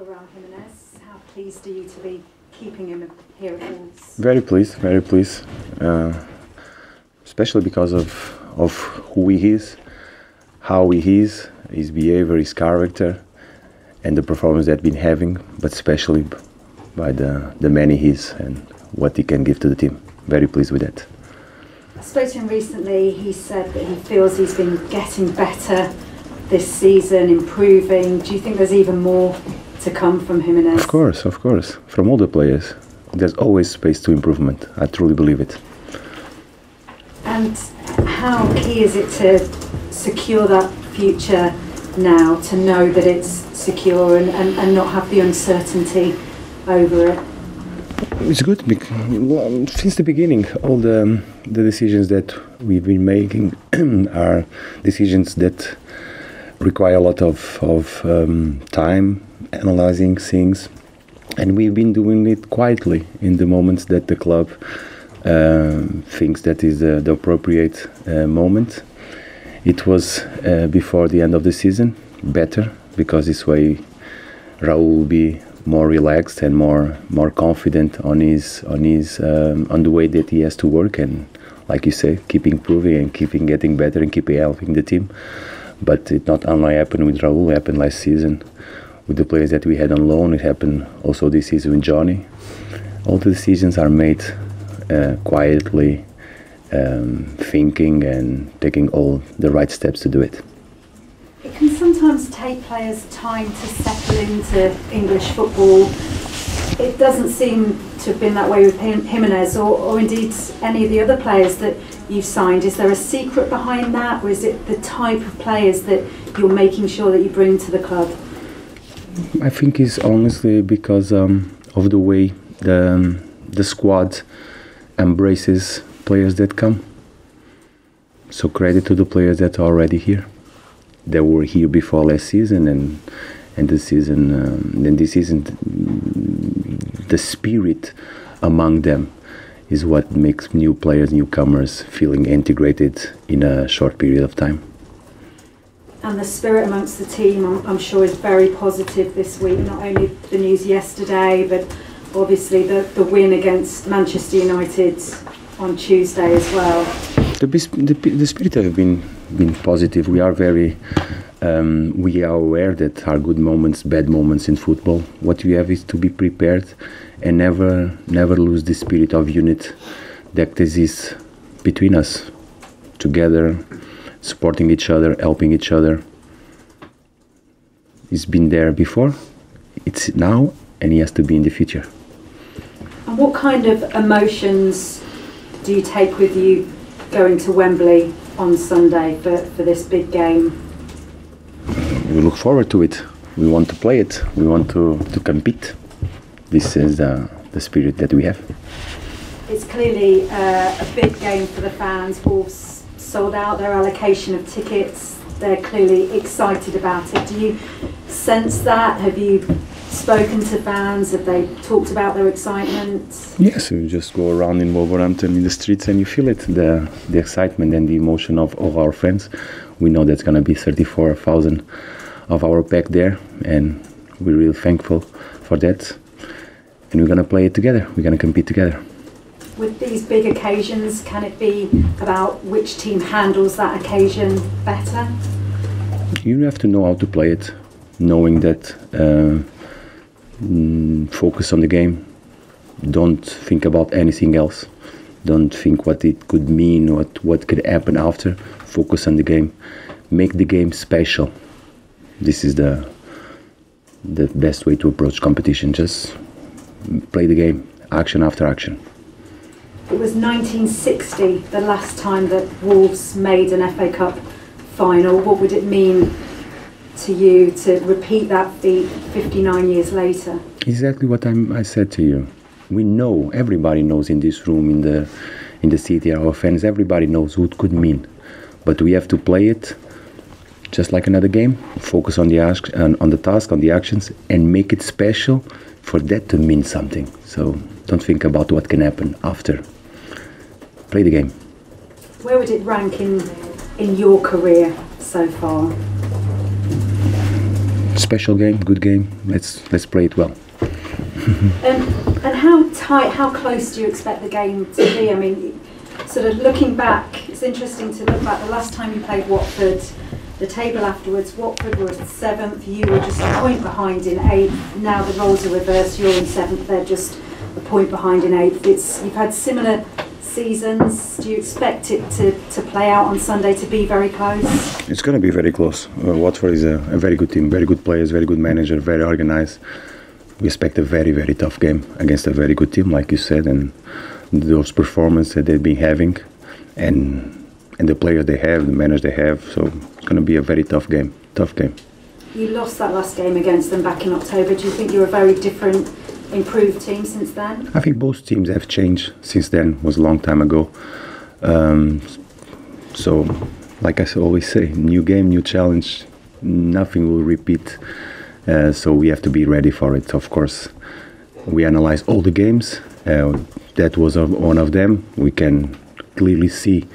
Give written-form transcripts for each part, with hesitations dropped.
around Jimenez. How pleased are you to be keeping him here at Wolves? Very pleased, very pleased. Especially because of who he is, how he is, his behavior, his character, and the performance that he's been having, but especially by the man he is and what he can give to the team. Very pleased with that. I spoke to him recently. He said that he feels he's been getting better this season, improving. Do you think there's even more to come from Jimenez? Of course. From all the players. There's always space to improvement. I truly believe it. And how key is it to secure that future now, to know that it's secure and not have the uncertainty over it? It's good because since the beginning, all the decisions that we've been making are decisions that require a lot of time, analyzing things, and we've been doing it quietly in the moments that the club thinks that is the appropriate moment. It was before the end of the season, better, because this way Raul will be more relaxed and more confident on the way that he has to work, and like you say, keep improving and keeping getting better and keep helping the team. But it not only happened with Raul, it happened last season with the players that we had on loan. It happened also this season with Johnny. All the decisions are made quietly, thinking and taking all the right steps to do it. It can sometimes take players time to settle into English football. It doesn't seem to have been that way with Jimenez or indeed any of the other players that you've signed. Is there a secret behind that, or is it the type of players that you're making sure that you bring to the club? I think it's honestly because of the way the squad embraces players that come. So credit to the players that are already here. They were here before last season, and this season, the spirit among them is what makes new players, newcomers, feeling integrated in a short period of time. And the spirit amongst the team, I'm sure, is very positive this week. Not only the news yesterday, but obviously the win against Manchester United on Tuesday as well. The spirit has been positive. We are we are aware that there are good moments, bad moments in football. What we have is to be prepared and never lose the spirit of unity that exists between us, together, supporting each other, helping each other. It's been there before, it's now, and it has to be in the future. And what kind of emotions do you take with you going to Wembley on Sunday for this big game? We look forward to it. We want to play it. We want to compete. This is the spirit that we have. It's clearly a big game for the fans. Wolves sold out their allocation of tickets. They're clearly excited about it. Do you sense that? Have you spoken to fans? Have they talked about their excitement? Yes, you just go around in Wolverhampton in the streets and you feel it, the excitement and the emotion of our fans. We know that's going to be 34,000 of our pack there, and we're really thankful for that. And we're going to play it together. We're going to compete together. With these big occasions, can it be about which team handles that occasion better? You have to know how to play it, knowing that focus on the game. Don't think about anything else. Don't think what it could mean, what could happen after. Focus on the game. Make the game special. This is the best way to approach competition. Just play the game, action after action. It was 1960, the last time that Wolves made an FA Cup final. What would it mean to you to repeat that feat 59 years later? Exactly what I said to you. We know, everybody knows in this room, in the city, our fans, everybody knows what it could mean. But we have to play it just like another game, focus on the task, on the actions, and make it special for that to mean something. So don't think about what can happen after. Play the game. Where would it rank in your career so far? Special game, good game. Let's play it well. And how tight, how close do you expect the game to be? I mean, sort of looking back, it's interesting to look back. The last time you played Watford, the table afterwards, Watford were 7th, you were just a point behind in 8th. Now the roles are reversed, you're in 7th, they're just a point behind in 8th. You've had similar seasons. Do you expect it to play out on Sunday to be very close? It's going to be very close. Watford is a very good team, very good players, very good manager, very organized. We expect a very, very tough game against a very good team, like you said, and those performances that they've been having, and the players they have, the managers they have. So it's going to be a very tough game. Tough game. You lost that last game against them back in October. Do you think you're a very different, improved team since then? I think both teams have changed since then. It was a long time ago. So, like I always say, new game, new challenge. Nothing will repeat. So we have to be ready for it. Of course, we analyze all the games. That was one of them. We can clearly see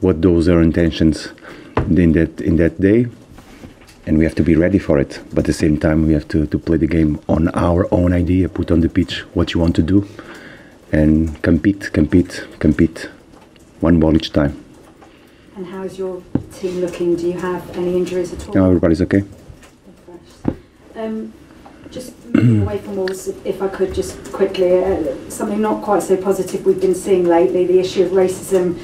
what those are intentions in that day, and we have to be ready for it. But at the same time, we have to play the game on our own idea, put on the pitch what you want to do, and compete. One ball each time. And how's your team looking? Do you have any injuries at all? No, everybody's okay. Just moving away from Wolves, if I could just quickly, something not quite so positive we've been seeing lately, the issue of racism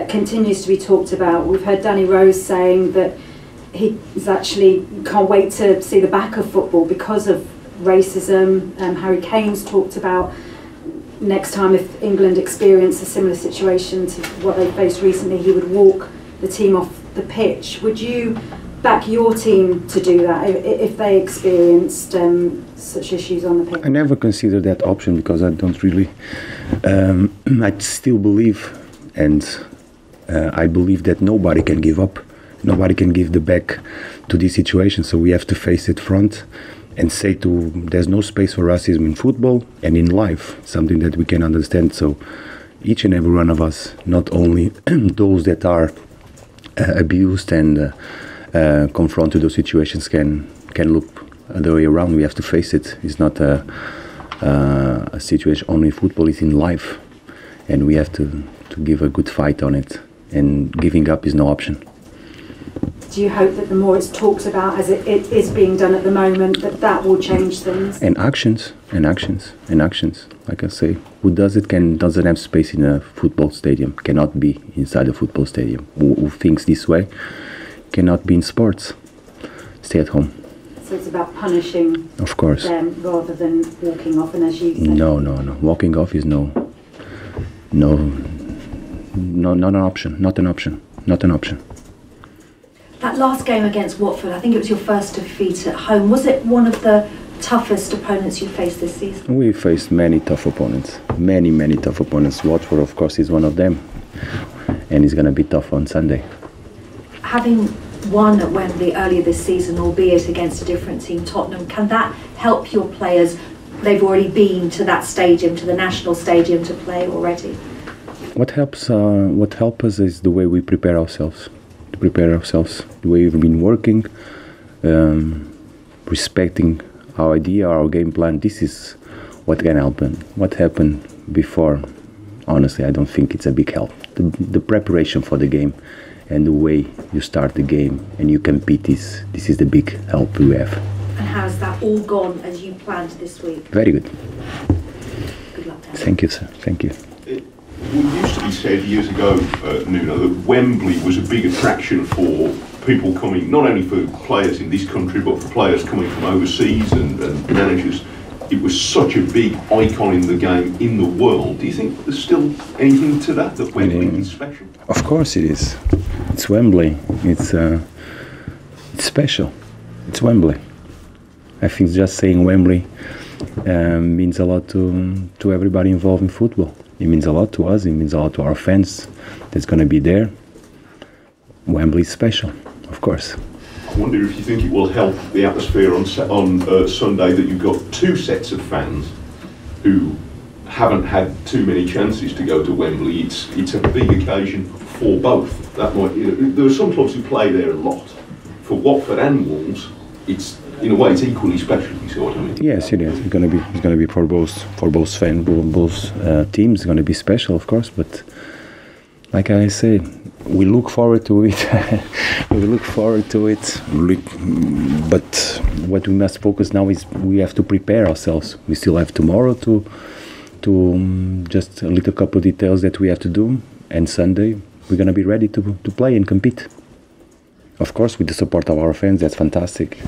continues to be talked about. We've heard Danny Rose saying that he actually can't wait to see the back of football because of racism. Harry Kane's talked about next time if England experienced a similar situation to what they faced recently, he would walk the team off the pitch. Would you back your team to do that if they experienced such issues on the pitch? I never considered that option because I don't really. I still believe, and I believe that nobody can give up. Nobody can give the back to this situation. So we have to face it front and say there's no space for racism in football and in life. Something that we can understand. So each and every one of us, not only those that are abused and confront to those situations can look the way around. We have to face it. It's not a situation only in football, it's in life, and we have to give a good fight on it, and giving up is no option. Do you hope that the more it's talked about, as it is being done at the moment, that will change things? And actions. Like I say, who doesn't have space in a football stadium, cannot be inside a football stadium. Who thinks this way cannot be in sports. Stay at home. So it's about punishing, of course, them rather than walking off. And as you said, no. Walking off is not an option. Not an option. That last game against Watford, I think it was your first defeat at home. Was it one of the toughest opponents you faced this season? We faced many tough opponents. Many tough opponents. Watford, of course, is one of them, and it's going to be tough on Sunday. Having won at Wembley earlier this season, albeit against a different team, Tottenham, can that help your players? They've already been to that stadium, to the national stadium, to play already. What helps us is the way we prepare ourselves. The way we've been working, respecting our idea, our game plan. This is what can help. What happened before, honestly, I don't think it's a big help. The preparation for the game and the way you start the game and you compete, this is the big help we have. And has that all gone as you planned this week? Very good. Good luck, Dan. Thank you, sir. Thank you. It used to be said years ago, Nuno, that Wembley was a big attraction for people coming, not only for players in this country, but for players coming from overseas and managers. It was such a big icon in the game in the world. Do you think there's still anything to that Wembley is special? Of course it is. It's Wembley. It's special. It's Wembley. I think just saying Wembley means a lot to everybody involved in football. It means a lot to us. It means a lot to our fans that's going to be there. Wembley is special, of course. I wonder if you think it will help the atmosphere on Sunday that you've got two sets of fans who haven't had too many chances to go to Wembley. It's a big occasion for both. There are some clubs who play there a lot. For Watford and Wolves, it's in a way, it's equally special. You see what I mean? Yes, it is. It's gonna be for both fans, both teams. It's gonna be special, of course. But like I say, we look forward to it. We look forward to it. But what we must focus now is we have to prepare ourselves. We still have tomorrow to just a little couple of details that we have to do, and Sunday we're gonna be ready to play and compete. Of course, with the support of our fans, that's fantastic.